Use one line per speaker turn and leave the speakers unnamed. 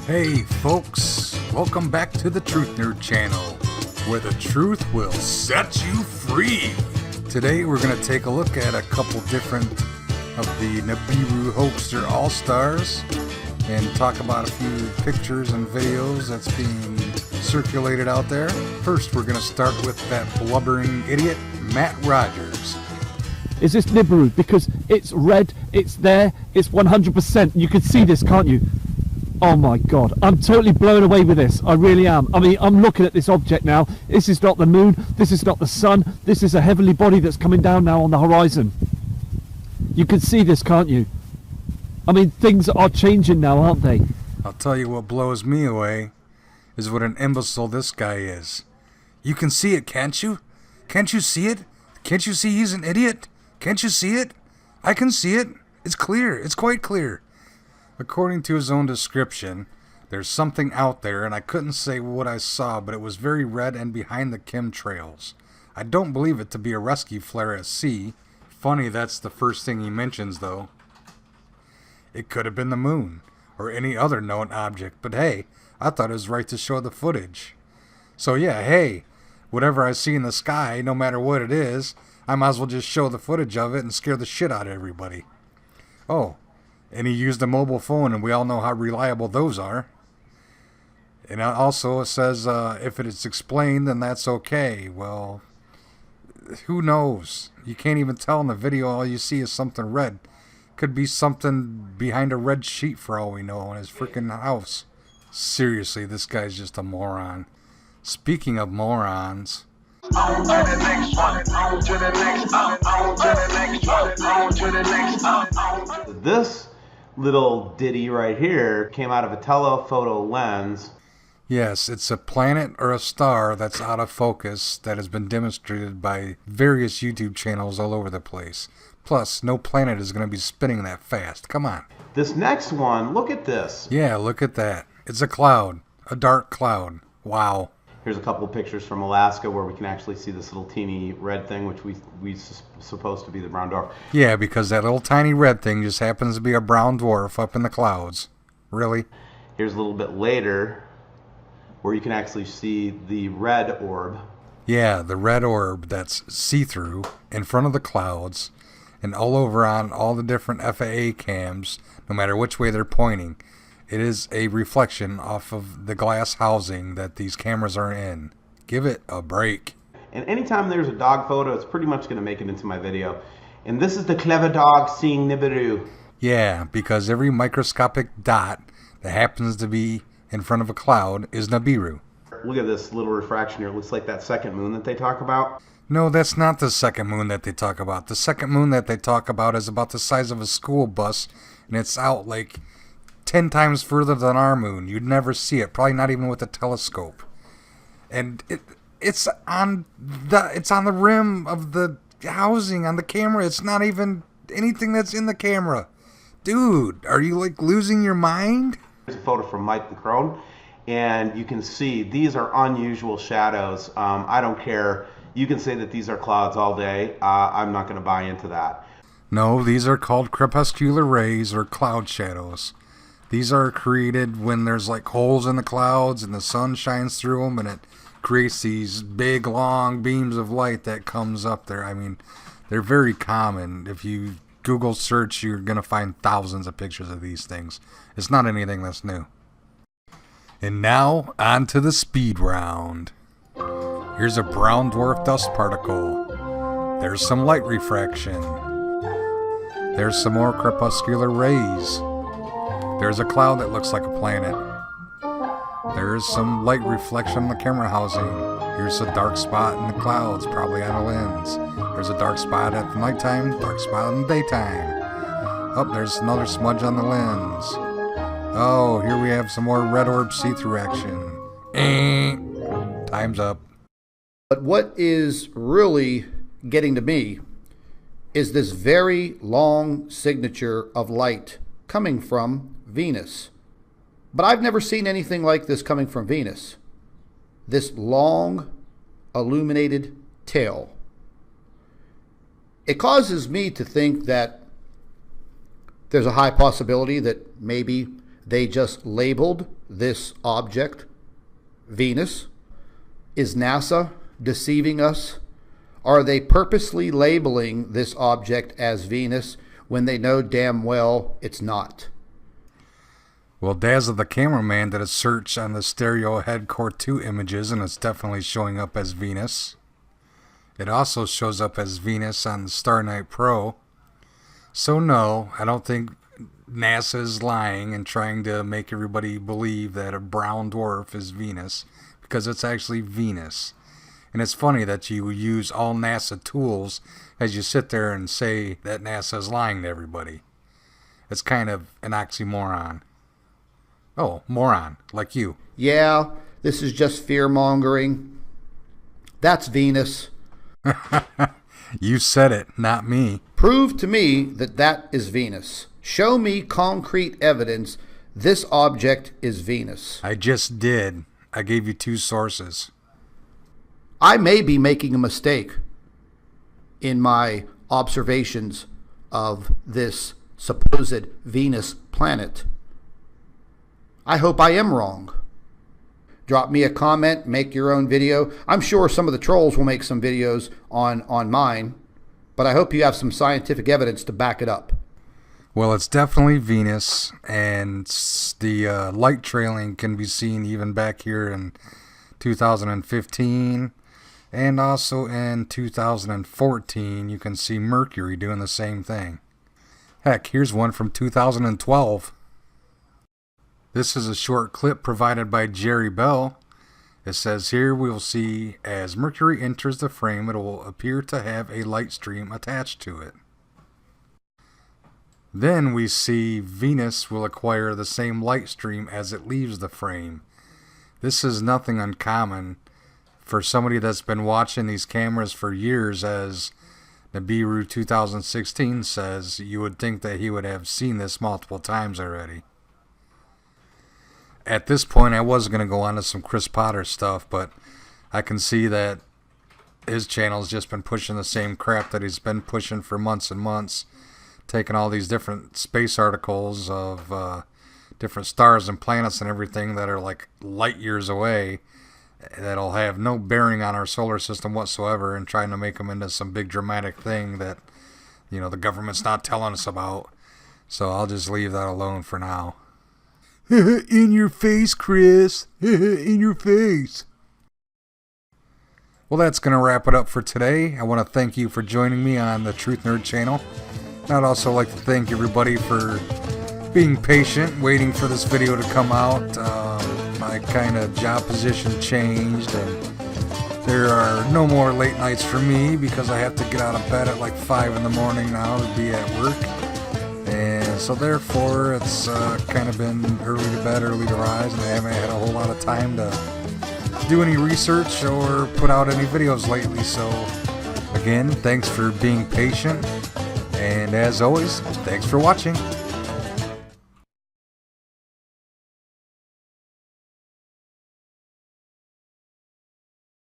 Hey folks, welcome back to the Truth Nerd channel, where the truth will set you free. Today we're going to take a look at a couple different of the Nibiru Hoaxer All-Stars and talk about a few pictures and videos that's being circulated out there. First we're going to start with that blubbering idiot, Matt Rogers.
Is this Nibiru? Because it's red, it's there, it's 100%. You can see this, can't you? Oh my god, I'm totally blown away with this. I really am. I mean, I'm looking at this object now. This is not the moon, this is not the sun, this is a heavenly body that's coming down now on the horizon. You can see this, can't you? I mean, things are changing now, aren't they?
I'll tell you what blows me away is what an imbecile this guy is. You can see it, can't you? Can't you see it? Can't you see he's an idiot? Can't you see it? I can see it. It's clear. It's quite clear. According to his own description, there's something out there, and I couldn't say what I saw, but it was very red and behind the chemtrails. I don't believe it to be a rescue flare at sea. Funny that's the first thing he mentions, though. It could have been the moon, or any other known object, but hey, I thought it was right to show the footage. So yeah, hey, whatever I see in the sky, no matter what it is, I might as well just show the footage of it and scare the shit out of everybody. Oh. And he used a mobile phone, and we all know how reliable those are. And also it says, if it is explained, then that's okay. Well, who knows? You can't even tell in the video. All you see is something red. Could be something behind a red sheet for all we know in his freaking house. Seriously, this guy's just a moron. Speaking of morons...
On to the next one, on to the next, on to the next one, on to the next.
This little ditty right here came out of a telephoto lens.
Yes, it's a planet or a star that's out of focus that has been demonstrated by various YouTube channels all over the place. Plus, no planet is going to be spinning that fast. Come on.
This next one, look at this.
Yeah, look at that. It's a cloud. A dark cloud. Wow.
Here's a couple of pictures from Alaska where we can actually see this little teeny red thing, which we supposed to be the brown dwarf.
Yeah, because that little tiny red thing just happens to be a brown dwarf up in the clouds. Really?
Here's a little bit later where you can actually see the red orb.
Yeah, the red orb that's see-through in front of the clouds and all over on all the different FAA cams, no matter which way they're pointing. It is a reflection off of the glass housing that these cameras are in. Give it a break.
And anytime there's a dog photo, it's pretty much going to make it into my video. And this is the clever dog seeing Nibiru.
Yeah, because every microscopic dot that happens to be in front of a cloud is Nibiru.
Look at this little refraction here. It looks like that second moon that they talk about.
No, that's not the second moon that they talk about. The second moon that they talk about is about the size of a school bus, and it's out like 10 times further than our moon. You'd never see it, probably not even with a telescope. And it's on the rim of the housing on the camera. It's not even anything that's in the camera. Dude, are you like losing your mind?
Here's a photo from Mike the Crone, and you can see these are unusual shadows. I don't care. You can say that these are clouds all day. I'm not going to buy into that.
No, these are called crepuscular rays or cloud shadows. These are created when there's like holes in the clouds and the sun shines through them and it creates these big long beams of light that comes up there. I mean, they're very common. If you Google search, you're going to find thousands of pictures of these things. It's not anything that's new. And now, on to the speed round. Here's a brown dwarf dust particle. There's some light refraction. There's some more crepuscular rays. There's a cloud that looks like a planet. There's some light reflection on the camera housing. Here's a dark spot in the clouds, probably on a lens. There's a dark spot at the nighttime, dark spot in the daytime. Oh, there's another smudge on the lens. Oh, here we have some more red orb see-through action. Time's up.
But what is really getting to me is this very long signature of light coming from Venus. But I've never seen anything like this coming from Venus. This long, illuminated tail. It causes me to think that there's a high possibility that maybe they just labeled this object Venus? Is NASA deceiving us? Are they purposely labeling this object as Venus when they know damn well it's not?
Well, Dazzle the cameraman did a search on the Stereo Head Core 2 images, and it's definitely showing up as Venus. It also shows up as Venus on the Star Night Pro. So no, I don't think NASA is lying and trying to make everybody believe that a brown dwarf is Venus, because it's actually Venus. And it's funny that you use all NASA tools as you sit there and say that NASA is lying to everybody. It's kind of an oxymoron. Oh, moron, like you.
Yeah, this is just fear-mongering. That's Venus.
You said it, not me.
Prove to me that that is Venus. Show me concrete evidence this object is Venus.
I just did. I gave you 2 sources.
I may be making a mistake in my observations of this supposed Venus planet. I hope I am wrong. Drop me a comment, make your own video. I'm sure some of the trolls will make some videos on mine, but I hope you have some scientific evidence to back it up.
Well, it's definitely Venus, and the light trailing can be seen even back here in 2015, and also in 2014 you can see Mercury doing the same thing. Heck, here's one from 2012. This is a short clip provided by Jerry Bell. It says here we will see as Mercury enters the frame, it will appear to have a light stream attached to it. Then we see Venus will acquire the same light stream as it leaves the frame. This is nothing uncommon for somebody that's been watching these cameras for years. As Nibiru 2016 says, you would think that he would have seen this multiple times already. At this point, I was going to go on to some Chris Potter stuff, but I can see that his channel's just been pushing the same crap that he's been pushing for months and months, taking all these different space articles of different stars and planets and everything that are like light years away, that'll have no bearing on our solar system whatsoever, and trying to make them into some big dramatic thing that, you know, the government's not telling us about. So I'll just leave that alone for now. In your face, Chris. In your face. Well, that's going to wrap it up for today. I want to thank you for joining me on the Truth Nerd channel. I'd also like to thank everybody for being patient, waiting for this video to come out. My kind of job position changed, and there are no more late nights for me because I have to get out of bed at like 5 in the morning now to be at work. And so therefore it's kind of been early to bed, early to rise, and I haven't had a whole lot of time to do any research or put out any videos lately. So again, thanks for being patient, and as always, thanks for watching.